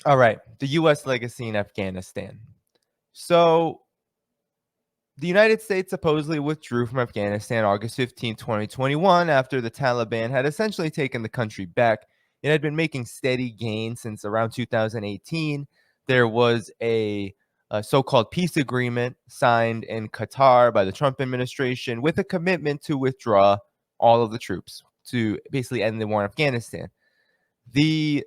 All right, the U.S. legacy in Afghanistan. So the United States supposedly withdrew from Afghanistan August 15, 2021, after the Taliban had essentially taken the country back. It had been making steady gains since around 2018. There was a so-called peace agreement signed in Qatar by the Trump administration with a commitment to withdraw all of the troops to basically end the war in Afghanistan. The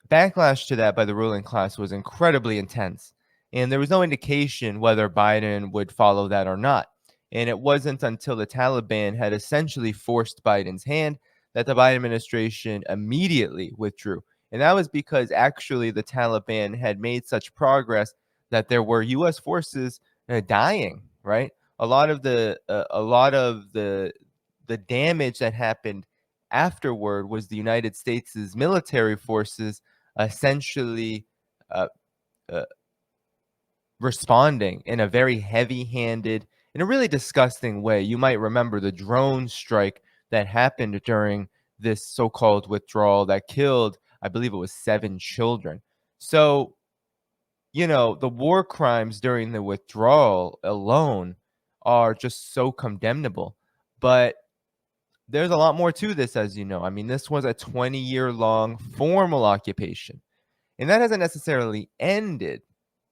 backlash to that by the ruling class was incredibly intense, and there was no indication whether Biden would follow that or not. And it wasn't until the Taliban had essentially forced Biden's hand that the Biden administration immediately withdrew. And that was because actually the Taliban had made such progress that there were U.S. forces dying. Right, a lot of the damage that happened afterward was the United States' military forces essentially uh, uh, responding in a very heavy-handed, in a really disgusting way. You might remember the drone strike that happened during this so-called withdrawal that killed, I believe it was 7 children. So, the war crimes during the withdrawal alone are just so condemnable. But there's a lot more to this, as you know. I mean, this was a 20-year-long formal occupation. And that hasn't necessarily ended,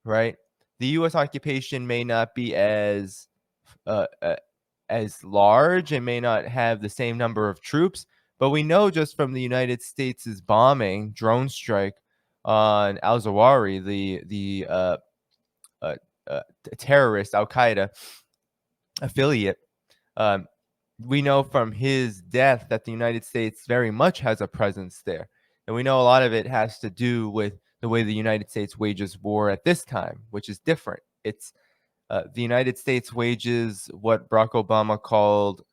right? The U.S. occupation may not be uh, uh, as large and may not have the same number of troops, but we know just from the United States' bombing, drone strike on al-Zawahri, uh, uh, terrorist Al Qaeda affiliate. Um, we know from his death that the United States very much has a presence there. And we know a lot of it has to do with the way the United States wages war at this time, which is different. It's the United States wages what Barack Obama called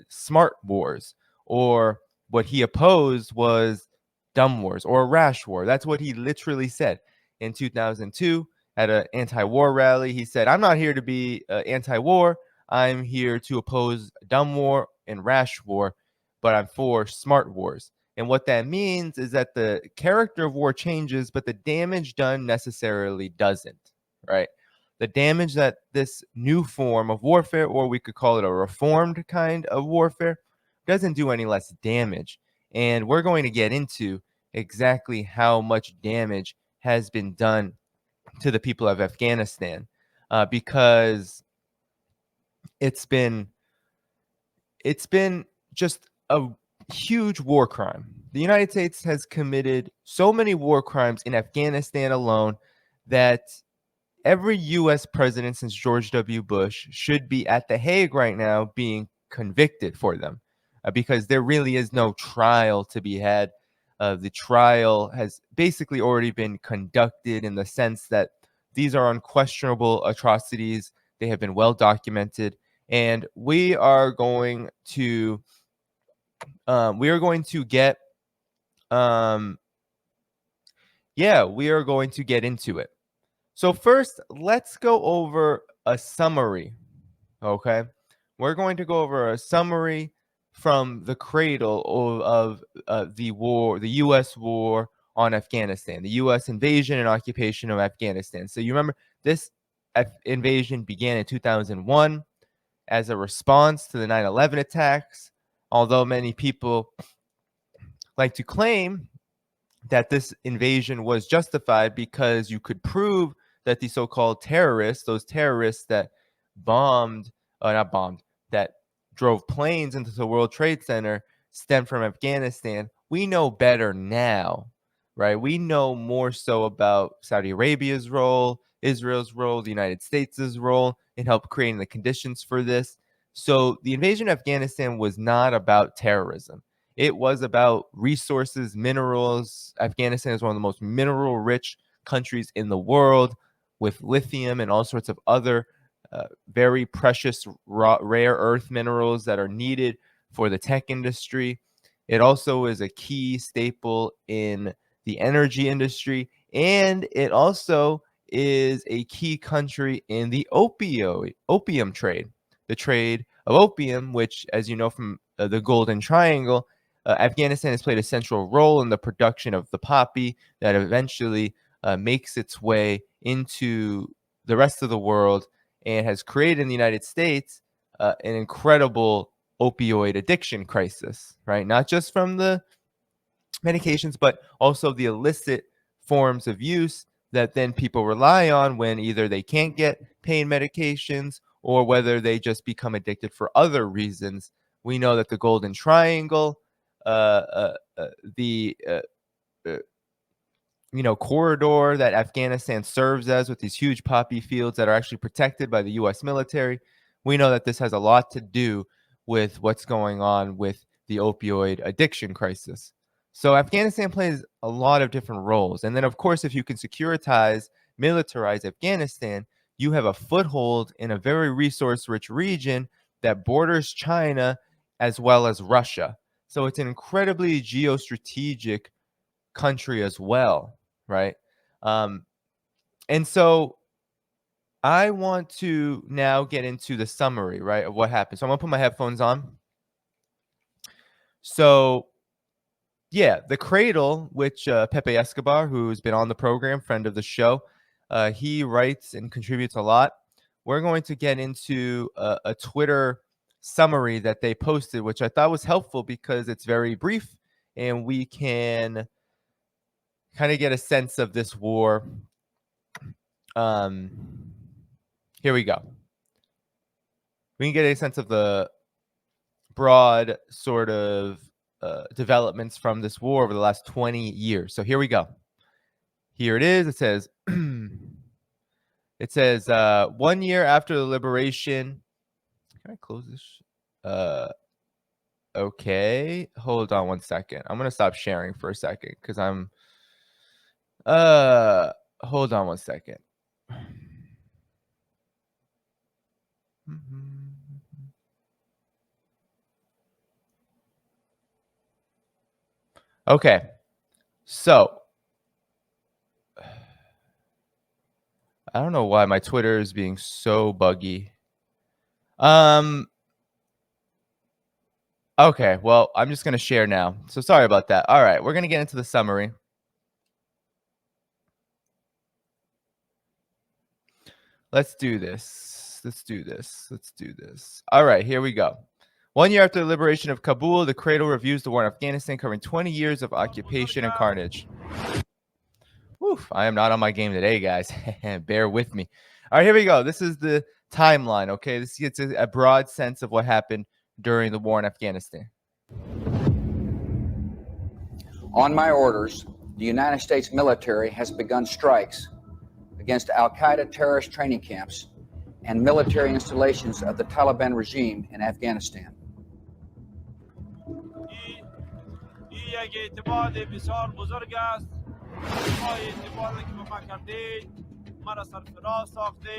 smart wars, or what he opposed was dumb wars or a rash war. That's what he literally said in 2002 at an anti-war rally. He said, "I'm not here to be anti-war. I'm here to oppose dumb war and rash war, but I'm for smart wars." And what that means is that the character of war changes, but the damage done necessarily doesn't, right? The damage that this new form of warfare, or we could call it a reformed kind of warfare, doesn't do any less damage. And we're going to get into exactly how much damage has been done to the people of Afghanistan, because it's been just a huge war crime. The United States has committed so many war crimes in Afghanistan alone that every U.S. president since George W. Bush should be at The Hague right now being convicted for them, because there really is no trial to be had. The trial has basically already been conducted in the sense that these are unquestionable atrocities. They have been well documented, and we are going to get we are going to get into it. So first, let's go over a summary, okay? We're going to go over a summary from the cradle of the war, the U.S. war on Afghanistan, the U.S. invasion and occupation of Afghanistan. So you remember this invasion began in 2001 as a response to the 9/11 attacks, although many people like to claim that this invasion was justified because you could prove that the so-called terrorists, those terrorists that not bombed, that drove planes into the World Trade Center, stemmed from Afghanistan. We know better now, right? We know more so about Saudi Arabia's role, Israel's role, the United States' role in help creating the conditions for this. So the invasion of Afghanistan was not about terrorism. It was about resources, minerals. Afghanistan is one of the most mineral-rich countries in the world, with lithium and all sorts of other very precious rare earth minerals that are needed for the tech industry. It also is a key staple in the energy industry, and it also is a key country in the opium trade, the trade of opium, which, as you know from the Golden Triangle, Afghanistan has played a central role in the production of the poppy that eventually makes its way into the rest of the world and has created in the United States an incredible opioid addiction crisis, right? Not just from the medications, but also the illicit forms of use that then people rely on when either they can't get pain medications or whether they just become addicted for other reasons. We know that the Golden Triangle, uh, uh, the corridor that Afghanistan serves as with these huge poppy fields that are actually protected by the U.S. military. We know that this has a lot to do with what's going on with the opioid addiction crisis. So Afghanistan plays a lot of different roles. And then, of course, if you can securitize, militarize Afghanistan, you have a foothold in a very resource-rich region that borders China as well as Russia. So it's an incredibly geostrategic country as well, right? And so I want to now get into the summary, right, of what happened. So I'm gonna put my headphones on. So yeah, the Cradle, which Pepe Escobar, who's been on the program, friend of the show, he writes and contributes a lot. We're going to get into a Twitter summary that they posted, which I thought was helpful because it's very brief and we can kind of get a sense of this war. Here we go. We can get a sense of the broad sort of developments from this war over the last 20 years. So here we go. Here it is. It says, 1 year after the liberation. Can I close this? Okay. Hold on one second. I'm going to stop sharing for a second because I'm, hold on one second. Okay. So I don't know why my Twitter is being so buggy. Okay, well, I'm just going to share now. So sorry about that. All right, we're going to get into the summary. Let's do this. Let's do this. Let's do this. All right, here we go. 1 year after the liberation of Kabul, the Cradle reviews the war in Afghanistan, covering 20 years of occupation and carnage. Oof, I am not on my game today, guys. Bear with me. All right, here we go. This is the timeline, okay? This gets a broad sense of what happened during the war in Afghanistan. On my orders, the United States military has begun strikes against al-Qaeda terrorist training camps and military installations of the Taliban regime in Afghanistan.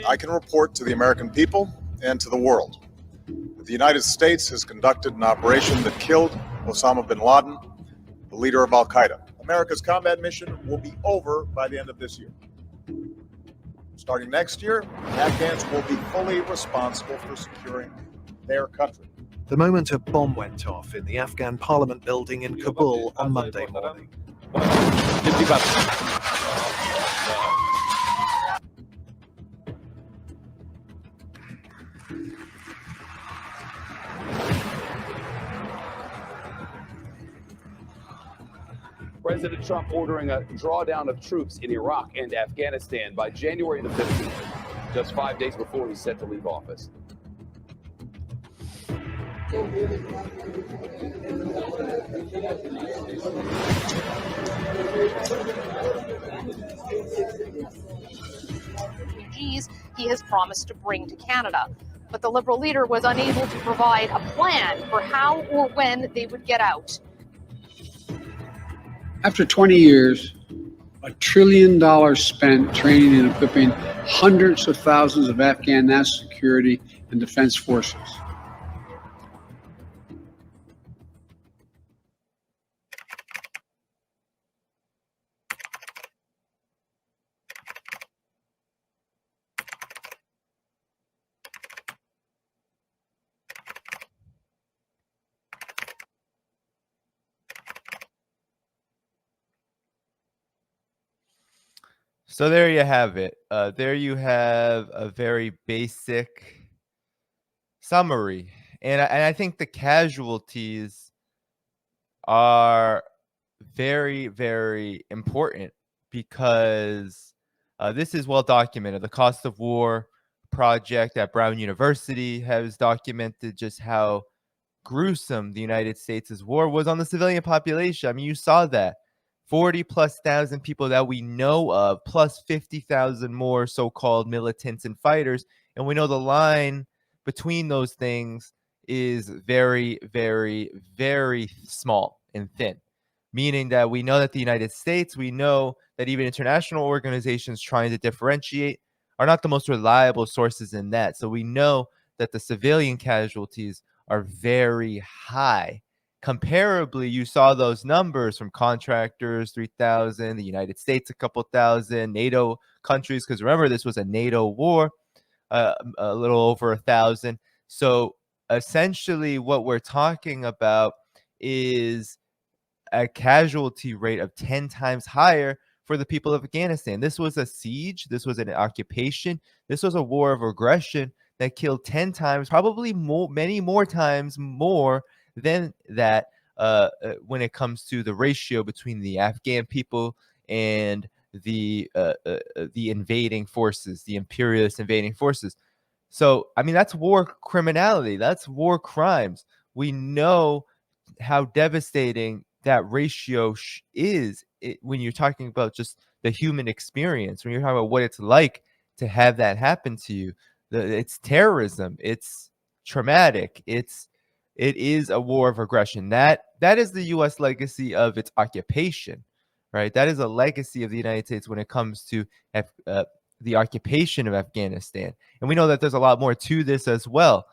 I can report to the American people and to the world that the United States has conducted an operation that killed Osama bin Laden, the leader of al-Qaeda. America's combat mission will be over by the end of this year. Starting next year, Afghans will be fully responsible for securing their country. The moment a bomb went off in the Afghan parliament building in Kabul on Monday morning. President Trump ordering a drawdown of troops in Iraq and Afghanistan by January the 15th, just 5 days before he's set to leave office. Refugees he has promised to bring to Canada. But the Liberal leader was unable to provide a plan for how or when they would get out. After 20 years, $1 trillion spent training and equipping hundreds of thousands of Afghan national security and defense forces. So there you have it. There you have a very basic summary. And I think the casualties are very, very important because this is well documented. The Cost of War project at Brown University has documented just how gruesome the United States' war was on the civilian population. I mean, you saw that. 40 plus thousand people that we know of, plus 50,000 more so-called militants and fighters. And we know the line between those things is very, very, very small and thin. Meaning that we know that the United States, we know that even international organizations trying to differentiate are not the most reliable sources in that. So we know that the civilian casualties are very high. Comparably, you saw those numbers from contractors, 3,000, the United States, a couple thousand, NATO countries, because remember, this was a NATO war, a little over 1,000. So essentially, what we're talking about is a casualty rate of 10 times higher for the people of Afghanistan. This was a siege. This was an occupation. This was a war of aggression that killed 10 times, probably more, many more times more than that when it comes to the ratio between the Afghan people and the invading forces, the imperialist invading forces. So, I mean, that's war criminality. That's war crimes. We know how devastating that ratio is when you're talking about just the human experience, when you're talking about what it's like to have that happen to you. It's terrorism. It's traumatic. It is a war of aggression. That is the U.S. legacy of its occupation, right? That is a legacy of the United States when it comes to the occupation of Afghanistan. And we know that there's a lot more to this as well.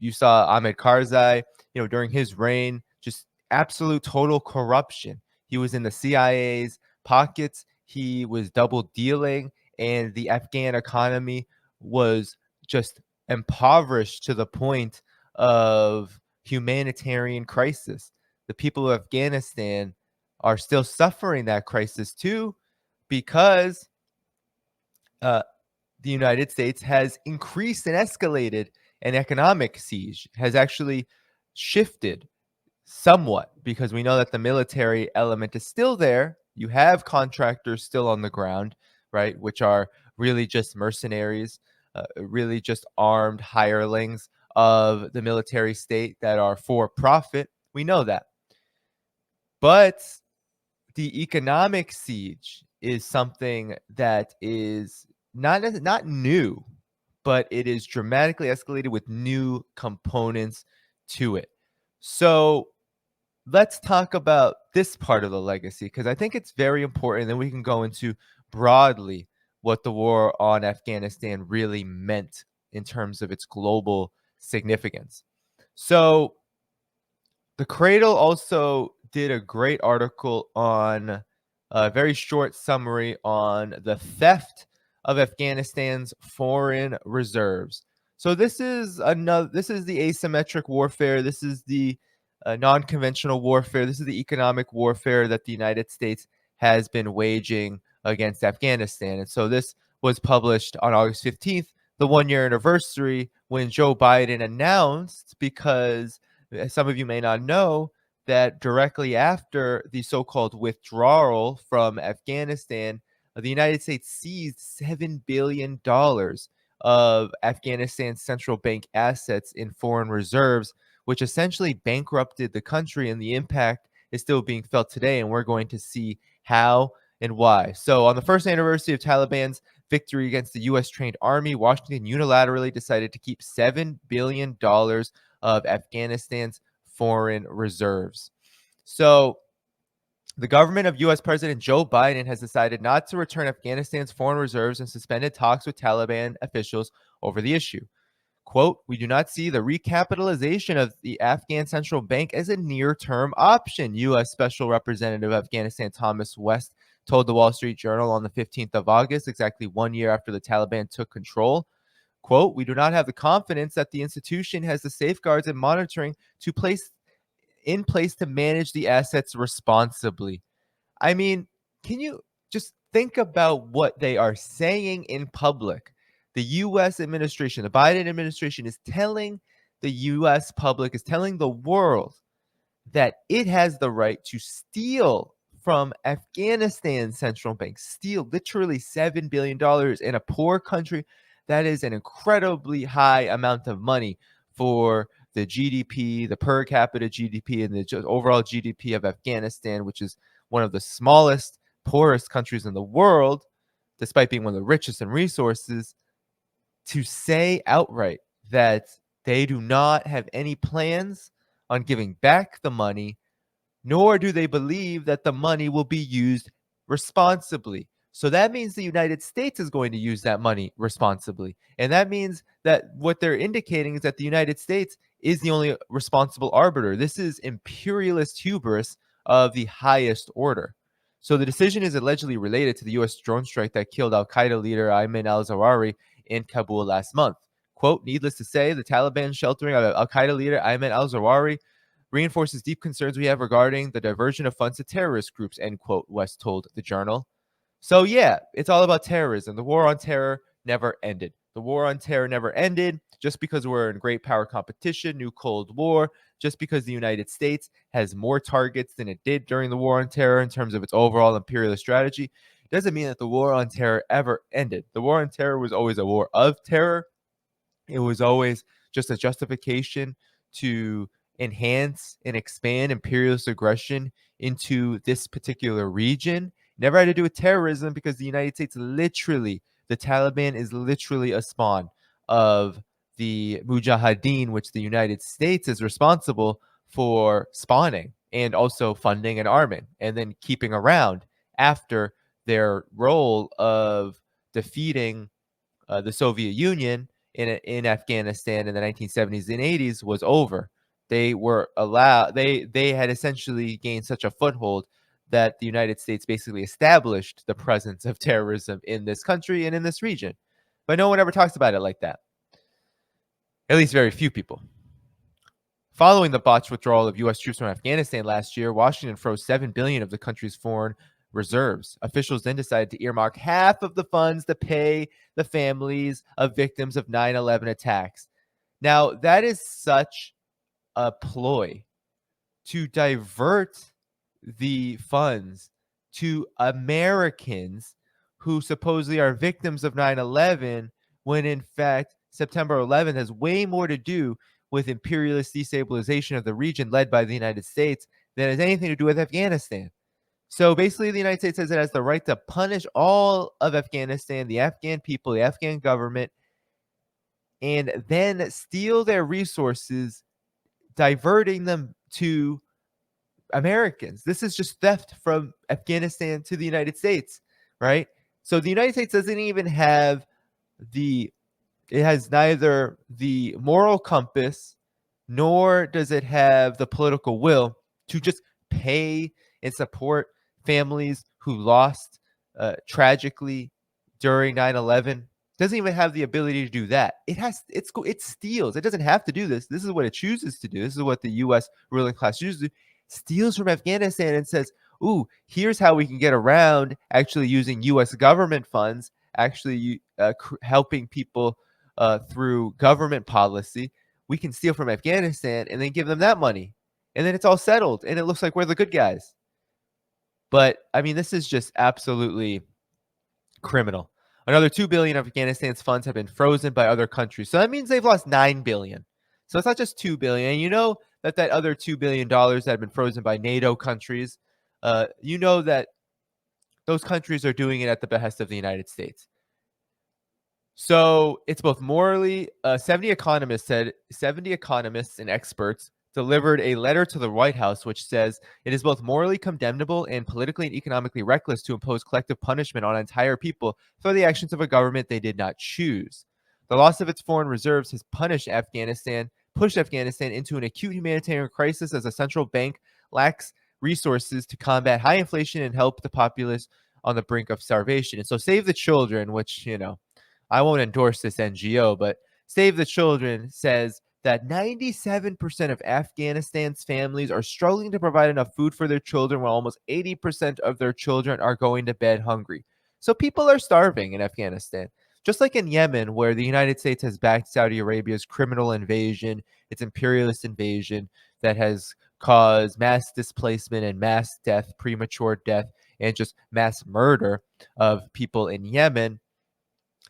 You saw Ahmed Karzai, during his reign, just absolute total corruption. He was in the CIA's pockets. He was double dealing, and the Afghan economy was just impoverished to the point of humanitarian crisis. The people of Afghanistan are still suffering that crisis too, because the United States has increased and escalated an economic siege, has actually shifted somewhat, because we know that the military element is still there. You have contractors still on the ground, right, which are really just mercenaries, really just armed hirelings of the military state that are for profit. We know that. But the economic siege is something that is not new, but it is dramatically escalated with new components to it. So let's talk about this part of the legacy, because I think it's very important. Then we can go into broadly what the war on Afghanistan really meant in terms of its global significance. So the Cradle also did a great article on a very short summary on the theft of Afghanistan's foreign reserves. So this is the asymmetric warfare. This is the non-conventional warfare. This is the economic warfare that the United States has been waging against Afghanistan. And so this was published on August 15th, the 1-year anniversary when Joe Biden announced, because some of you may not know, that directly after the so-called withdrawal from Afghanistan, the United States seized $7 billion of Afghanistan's central bank assets in foreign reserves, which essentially bankrupted the country, and the impact is still being felt today, and we're going to see how and why. So on the first anniversary of Taliban's victory against the U.S.-trained army, Washington unilaterally decided to keep $7 billion of Afghanistan's foreign reserves. So the government of U.S. President Joe Biden has decided not to return Afghanistan's foreign reserves and suspended talks with Taliban officials over the issue. Quote, "We do not see the recapitalization of the Afghan central bank as a near-term option," U.S. Special Representative of Afghanistan Thomas West told the Wall Street Journal on the 15th of August, exactly 1 year after the Taliban took control. Quote, "We do not have the confidence that the institution has the safeguards and monitoring in place to manage the assets responsibly." I mean, can you just think about what they are saying in public. The US administration, the Biden administration is telling the US public, is telling the world that it has the right to steal from Afghanistan's central bank, steal literally $7 billion in a poor country. That is an incredibly high amount of money for the GDP, the per capita GDP, and the overall GDP of Afghanistan, which is one of the smallest, poorest countries in the world, despite being one of the richest in resources. To say outright that they do not have any plans on giving back the money, nor do they believe that the money will be used responsibly. So that means the United States is going to use that money responsibly. And that means that what they're indicating is that the United States is the only responsible arbiter. This is imperialist hubris of the highest order. So the decision is allegedly related to the U.S. drone strike that killed al-Qaeda leader Ayman al-Zawahiri in Kabul last month. Quote, needless to say, the Taliban sheltering of al-Qaeda leader Ayman al-Zawahiri reinforces deep concerns we have regarding the diversion of funds to terrorist groups, end quote, West told the Journal. So yeah, it's all about terrorism. The war on terror never ended. The war on terror never ended just because we're in great power competition, new Cold War, just because the United States has more targets than it did during the war on terror in terms of its overall imperialist strategy, doesn't mean that the war on terror ever ended. The war on terror was always a war of terror. It was always just a justification to enhance and expand imperialist aggression into this particular region. Never had to do with terrorism because the United States literally, the Taliban is literally a spawn of the Mujahideen, which the United States is responsible for spawning and also funding and arming and then keeping around after their role of defeating the Soviet Union in Afghanistan in the 1970s and 80s was over. They were allowed. They had essentially gained such a foothold that the United States basically established the presence of terrorism in this country and in this region. But no one ever talks about it like that. At least very few people. Following the botched withdrawal of U.S. troops from Afghanistan last year, Washington froze $7 billion of the country's foreign reserves. Officials then decided to earmark half of the funds to pay the families of victims of 9/11 attacks. Now, that is such a ploy to divert the funds to Americans who supposedly are victims of 9/11, when in fact September 11th has way more to do with imperialist destabilization of the region led by the United States than has anything to do with Afghanistan. So basically, the United States says it has the right to punish all of Afghanistan, the Afghan people, the Afghan government, and then steal their resources, diverting them to Americans. This is just theft from Afghanistan to the United States, right? So the United States doesn't even have it has neither the moral compass nor does it have the political will to just pay and support families who lost tragically during 9/11. Doesn't even have the ability to do that. It steals. It doesn't have to do this. This is what it chooses to do. This is what the U.S. ruling class chooses to do. Steals from Afghanistan and says, ooh, here's how we can get around actually using U.S. government funds, actually helping people through government policy. We can steal from Afghanistan and then give them that money. And then it's all settled. And it looks like we're the good guys. But, I mean, this is just absolutely criminal. Another $2 billion of Afghanistan's funds have been frozen by other countries. So that means they've lost $9 billion. So it's not just $2 billion. And you know that other $2 billion that have been frozen by NATO countries, you know that those countries are doing it at the behest of the United States. So it's both morally, 70 economists and experts delivered a letter to the White House which says it is both morally condemnable and politically and economically reckless to impose collective punishment on entire people for the actions of a government they did not choose. The loss of its foreign reserves has pushed Afghanistan into an acute humanitarian crisis as a central bank lacks resources to combat high inflation and help the populace on the brink of starvation. And so Save the Children, which, you know, I won't endorse this NGO, but Save the Children says that 97% of Afghanistan's families are struggling to provide enough food for their children, while almost 80% of their children are going to bed hungry. So people are starving in Afghanistan. Just like in Yemen, where the United States has backed Saudi Arabia's criminal invasion, its imperialist invasion that has caused mass displacement and mass death, premature death, and just mass murder of people in Yemen.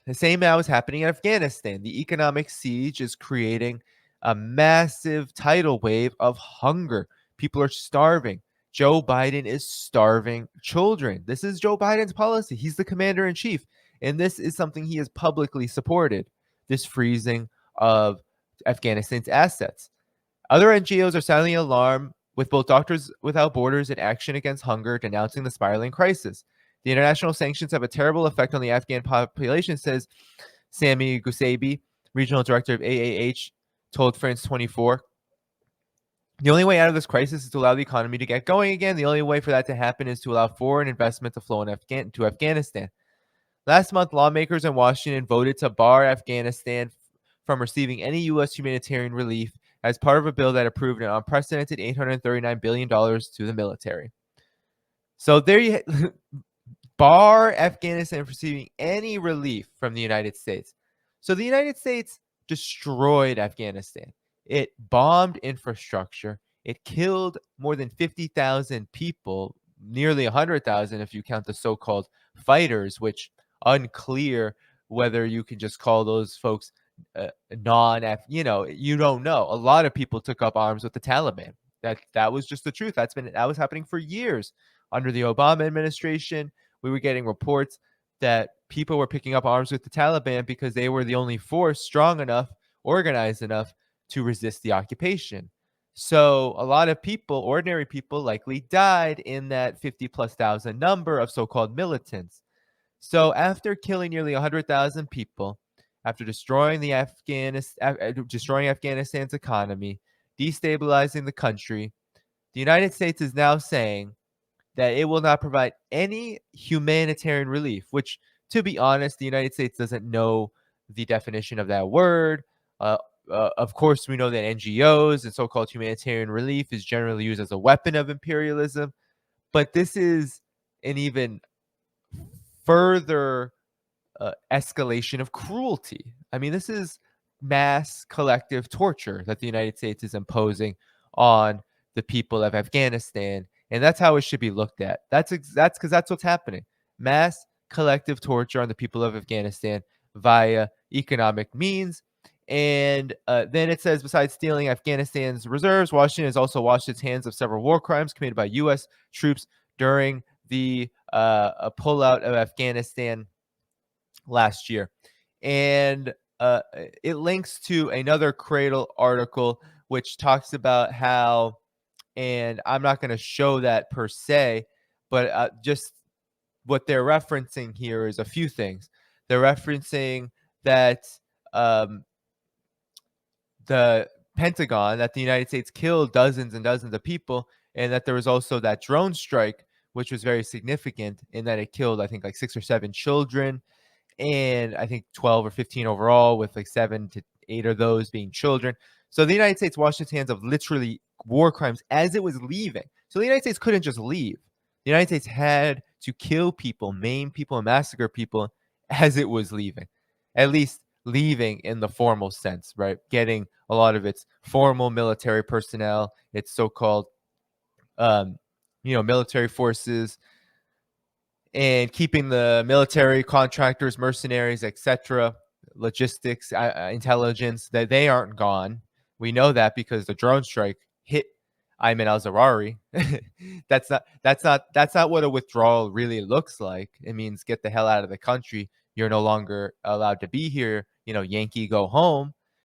The same now is happening in Afghanistan. The economic siege is creating a massive tidal wave of hunger. People are starving. Joe Biden is starving children. This is Joe Biden's policy. He's the commander in chief. And this is something he has publicly supported, this freezing of Afghanistan's assets. Other NGOs are sounding the alarm, with both Doctors Without Borders and Action Against Hunger denouncing the spiraling crisis. The international sanctions have a terrible effect on the Afghan population, says Sami Gusabi, regional director of AAH, told France 24. The only way out of this crisis is to allow the economy to get going again. The only way for that to happen is to allow foreign investment to flow to Afghanistan. Last month, lawmakers in Washington voted to bar Afghanistan from receiving any U.S. humanitarian relief as part of a bill that approved an unprecedented $839 billion to the military. So there you bar Afghanistan from receiving any relief from the United States. So the United States destroyed Afghanistan. It bombed infrastructure. It killed more than 50,000 people, nearly 100,000 if you count the so-called fighters, which unclear whether you can just call those folks you don't know. A lot of people took up arms with the Taliban. That was just the truth. That was happening for years under the Obama administration. We were getting reports that people were picking up arms with the Taliban because they were the only force strong enough, organized enough to resist the occupation. So a lot of people, ordinary people, likely died in that 50,000+ number of so-called militants. So after killing nearly 100,000 people, after destroying Afghanistan's economy, destabilizing the country, the United States is now saying that it will not provide any humanitarian relief, which, to be honest, the United States doesn't know the definition of that word. Of course, we know that NGOs and so-called humanitarian relief is generally used as a weapon of imperialism, but this is an even further escalation of cruelty. I mean, this is mass collective torture that the United States is imposing on the people of Afghanistan, and that's how it should be looked at. That's because that's what's happening. Mass collective torture on the people of Afghanistan via economic means. And then it says, besides stealing Afghanistan's reserves, Washington has also washed its hands of several war crimes committed by U.S. troops during the pullout of Afghanistan last year. And it links to another Cradle article, which talks about how, and I'm not going to show that per se, but just what they're referencing here is a few things. They're referencing that the Pentagon, that the United States killed dozens and dozens of people, and that there was also that drone strike, which was very significant in that it killed, I think, like 6 or 7 children, and I think 12 or 15 overall, with like 7 to 8 of those being children. So the United States washed its hands of literally war crimes as it was leaving. So the United States couldn't just leave. The United States had to kill people, maim people, and massacre people as it was leaving. At least leaving in the formal sense, right? Getting a lot of its formal military personnel, its so-called, military forces, and keeping the military contractors, mercenaries, etc., logistics, intelligence, that they aren't gone. We know that because the drone strike hit Ayman al-Zawahiri. That's not what a withdrawal really looks like. It means get the hell out of the country. You're no longer allowed to be here. Yankee, go home.